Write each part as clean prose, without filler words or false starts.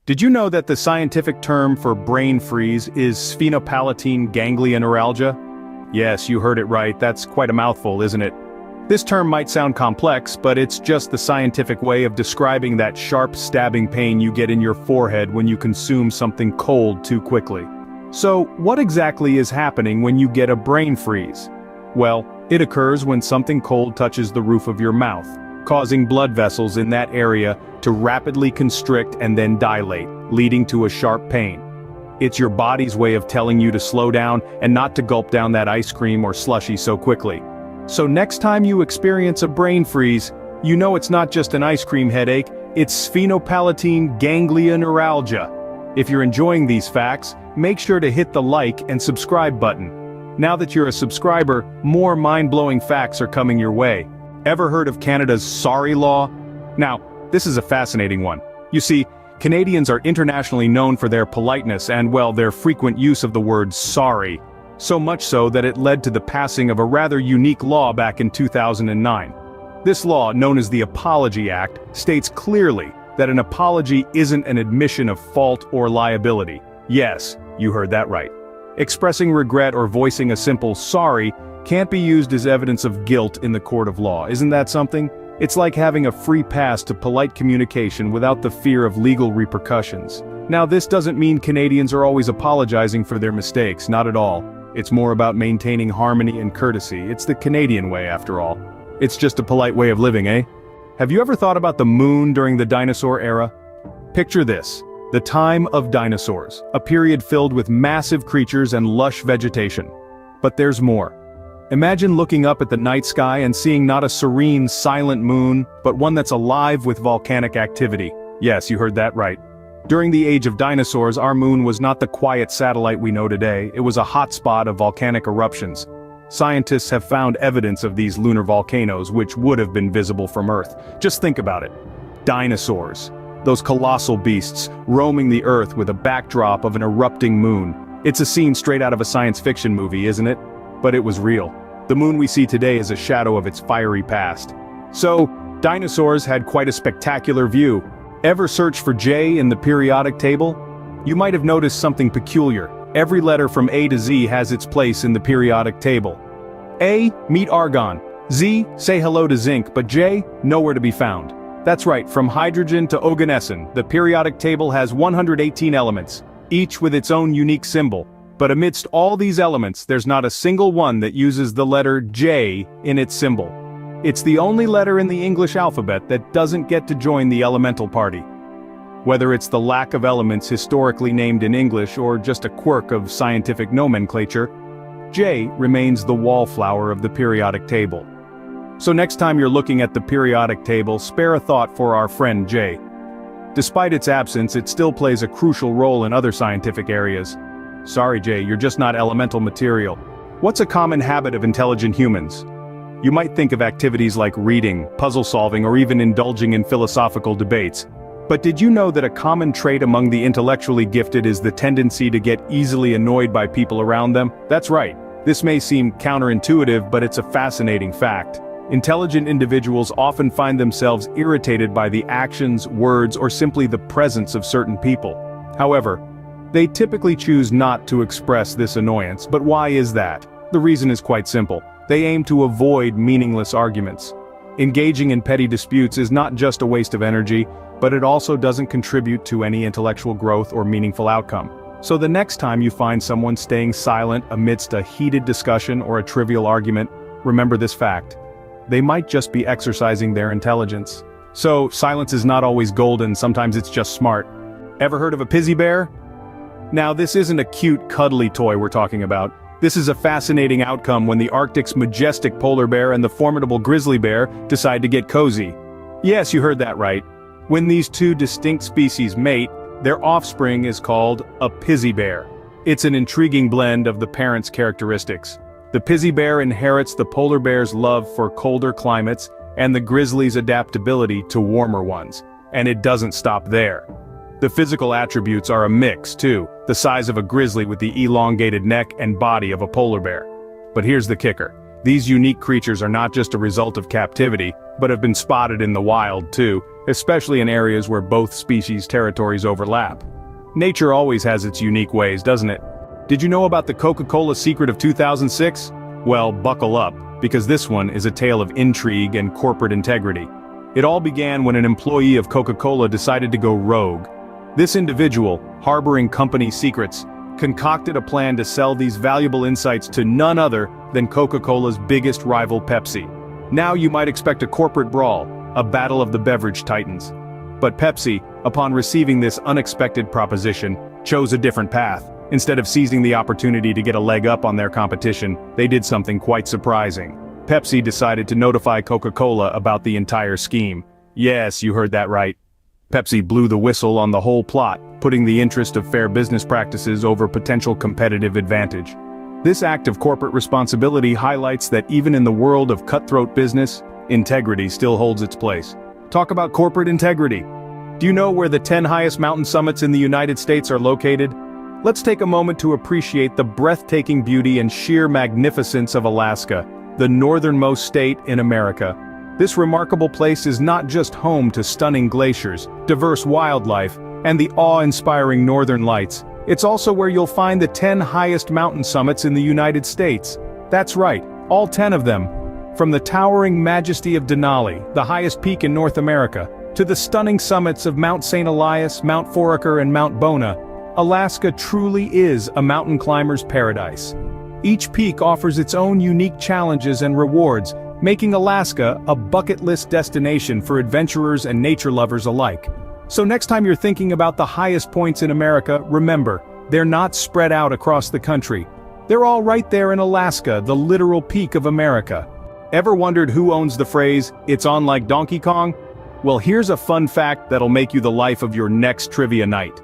Did you know that the scientific term for brain freeze is sphenopalatine ganglion neuralgia? Yes, you heard it right, that's quite a mouthful, isn't it? This term might sound complex, but it's just the scientific way of describing that sharp stabbing pain you get in your forehead when you consume something cold too quickly. So, what exactly is happening when you get a brain freeze? Well, it occurs when something cold touches the roof of your mouth, causing blood vessels in that area to rapidly constrict and then dilate, leading to a sharp pain. It's your body's way of telling you to slow down and not to gulp down that ice cream or slushie so quickly. So next time you experience a brain freeze, you know it's not just an ice cream headache, it's sphenopalatine ganglion neuralgia. If you're enjoying these facts, make sure to hit the like and subscribe button. Now that you're a subscriber, more mind-blowing facts are coming your way. Ever heard of Canada's sorry law? Now, this is a fascinating one. You see, Canadians are internationally known for their politeness and, well, their frequent use of the word sorry. So much so that it led to the passing of a rather unique law back in 2009. This law, known as the Apology Act, states clearly that an apology isn't an admission of fault or liability. Yes, you heard that right. Expressing regret or voicing a simple sorry can't be used as evidence of guilt in the court of law. Isn't that something? It's like having a free pass to polite communication without the fear of legal repercussions. Now, this doesn't mean Canadians are always apologizing for their mistakes, not at all. It's more about maintaining harmony and courtesy. It's the Canadian way, after all. It's just a polite way of living, eh? Have you ever thought about the moon during the dinosaur era? Picture this: the time of dinosaurs, a period filled with massive creatures and lush vegetation. But there's more. Imagine looking up at the night sky and seeing not a serene, silent moon, but one that's alive with volcanic activity. Yes, you heard that right. During the age of dinosaurs, our moon was not the quiet satellite we know today, it was a hotspot of volcanic eruptions. Scientists have found evidence of these lunar volcanoes which would have been visible from Earth. Just think about it. Dinosaurs. Those colossal beasts, roaming the Earth with a backdrop of an erupting moon. It's a scene straight out of a science fiction movie, isn't it? But it was real. The moon we see today is a shadow of its fiery past. So, dinosaurs had quite a spectacular view. Ever search for J in the periodic table? You might have noticed something peculiar. Every letter from A to Z has its place in the periodic table. A, meet argon. Z, say hello to zinc, but J, nowhere to be found. That's right, from hydrogen to oganesson, the periodic table has 118 elements, each with its own unique symbol. But amidst all these elements, there's not a single one that uses the letter J in its symbol. It's the only letter in the English alphabet that doesn't get to join the elemental party. Whether it's the lack of elements historically named in English or just a quirk of scientific nomenclature, J remains the wallflower of the periodic table. So next time you're looking at the periodic table, spare a thought for our friend J. Despite its absence, it still plays a crucial role in other scientific areas. Sorry J, you're just not elemental material. What's a common habit of intelligent humans? You might think of activities like reading, puzzle solving, or even indulging in philosophical debates. But did you know that a common trait among the intellectually gifted is the tendency to get easily annoyed by people around them? That's right. This may seem counterintuitive, but it's a fascinating fact. Intelligent individuals often find themselves irritated by the actions, words, or simply the presence of certain people. However, they typically choose not to express this annoyance. But why is that? The reason is quite simple. They aim to avoid meaningless arguments. Engaging in petty disputes is not just a waste of energy, but it also doesn't contribute to any intellectual growth or meaningful outcome. So the next time you find someone staying silent amidst a heated discussion or a trivial argument, remember this fact. They might just be exercising their intelligence. So, silence is not always golden, sometimes it's just smart. Ever heard of a Pizzy Bear? Now, this isn't a cute, cuddly toy we're talking about. This is a fascinating outcome when the Arctic's majestic polar bear and the formidable grizzly bear decide to get cozy. Yes, you heard that right. When these two distinct species mate, their offspring is called a Pizzy Bear. It's an intriguing blend of the parent's characteristics. The Pizzy Bear inherits the polar bear's love for colder climates and the grizzly's adaptability to warmer ones. And it doesn't stop there. The physical attributes are a mix, too, the size of a grizzly with the elongated neck and body of a polar bear. But here's the kicker. These unique creatures are not just a result of captivity, but have been spotted in the wild, too, especially in areas where both species' territories overlap. Nature always has its unique ways, doesn't it? Did you know about the Coca-Cola secret of 2006? Well, buckle up, because this one is a tale of intrigue and corporate integrity. It all began when an employee of Coca-Cola decided to go rogue. This individual, harboring company secrets, concocted a plan to sell these valuable insights to none other than Coca-Cola's biggest rival Pepsi. Now you might expect a corporate brawl, a battle of the beverage titans. But Pepsi, upon receiving this unexpected proposition, chose a different path. Instead of seizing the opportunity to get a leg up on their competition, they did something quite surprising. Pepsi decided to notify Coca-Cola about the entire scheme. Yes, you heard that right. Pepsi blew the whistle on the whole plot, putting the interest of fair business practices over potential competitive advantage. This act of corporate responsibility highlights that even in the world of cutthroat business, integrity still holds its place. Talk about corporate integrity. Do you know where the 10 highest mountain summits in the United States are located? Let's take a moment to appreciate the breathtaking beauty and sheer magnificence of Alaska, the northernmost state in America. This remarkable place is not just home to stunning glaciers, diverse wildlife, and the awe-inspiring northern lights. It's also where you'll find the 10 highest mountain summits in the United States. That's right, all 10 of them. From the towering majesty of Denali, the highest peak in North America, to the stunning summits of Mount St. Elias, Mount Foraker, and Mount Bona, Alaska truly is a mountain climber's paradise. Each peak offers its own unique challenges and rewards, making Alaska a bucket list destination for adventurers and nature lovers alike. So next time you're thinking about the highest points in America, remember, they're not spread out across the country. They're all right there in Alaska, the literal peak of America. Ever wondered who owns the phrase, "It's on like Donkey Kong"? Well, here's a fun fact that'll make you the life of your next trivia night.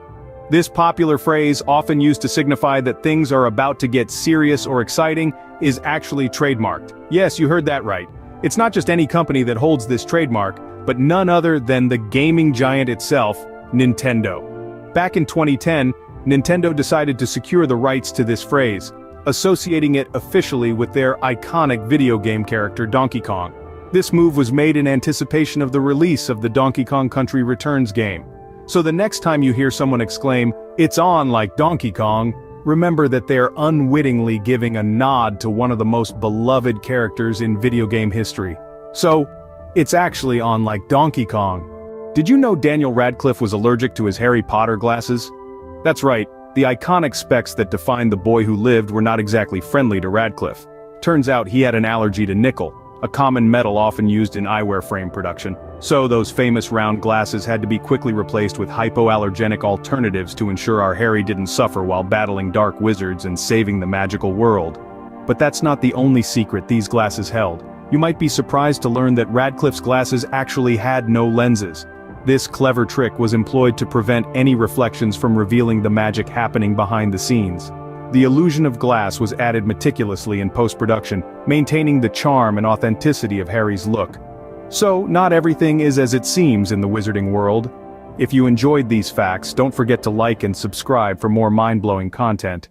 This popular phrase, often used to signify that things are about to get serious or exciting, is actually trademarked. Yes, you heard that right. It's not just any company that holds this trademark, but none other than the gaming giant itself, Nintendo. Back in 2010, Nintendo decided to secure the rights to this phrase, associating it officially with their iconic video game character Donkey Kong. This move was made in anticipation of the release of the Donkey Kong Country Returns game. So the next time you hear someone exclaim, "It's on like Donkey Kong," remember that they're unwittingly giving a nod to one of the most beloved characters in video game history. So, it's actually on like Donkey Kong. Did you know Daniel Radcliffe was allergic to his Harry Potter glasses? That's right, the iconic specs that define the boy who lived were not exactly friendly to Radcliffe. Turns out he had an allergy to nickel, a common metal often used in eyewear frame production. So those famous round glasses had to be quickly replaced with hypoallergenic alternatives to ensure our Harry didn't suffer while battling dark wizards and saving the magical world. But that's not the only secret these glasses held. You might be surprised to learn that Radcliffe's glasses actually had no lenses. This clever trick was employed to prevent any reflections from revealing the magic happening behind the scenes. The illusion of glass was added meticulously in post-production, maintaining the charm and authenticity of Harry's look. So, not everything is as it seems in the wizarding world. If you enjoyed these facts, don't forget to like and subscribe for more mind-blowing content.